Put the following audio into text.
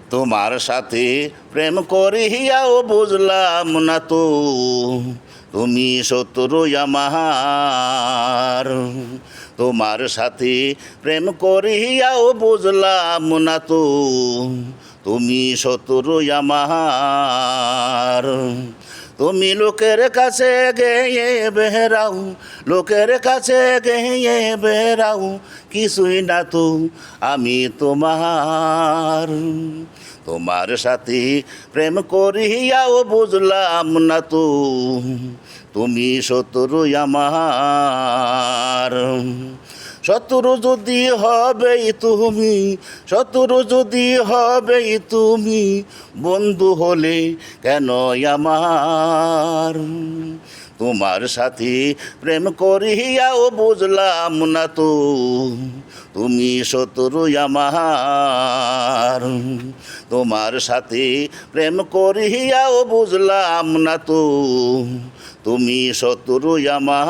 তোমার সাথে প্রেম করিয়াও বুঝলাম না তো তুমি শত্রু আমার। তোমার সাথে প্রেম করিয়াও বুঝলাম না তো তুমি শত্রু আমার। তুমি লোকের কাছে গেয়ে বেড়াও, লোকের কাছে গেয়ে বেড়াও, কিছুই না তো আমি তোমার। তোমার সাথে প্রেম করিয়াও বুঝলাম না তো তুমি শত্রু আমার। শত্রু যদি হবেই তুমি, শত্রু যদি হবেই তুমি, বন্ধু হলে কেন আমার। তোমার সাথে প্রেম করিয়াও বুঝলাম না তো তুমি শত্রু আমার। তোমার সাথে প্রেম করিয়াও বুঝলাম না তো তুমি শত্রু আমার।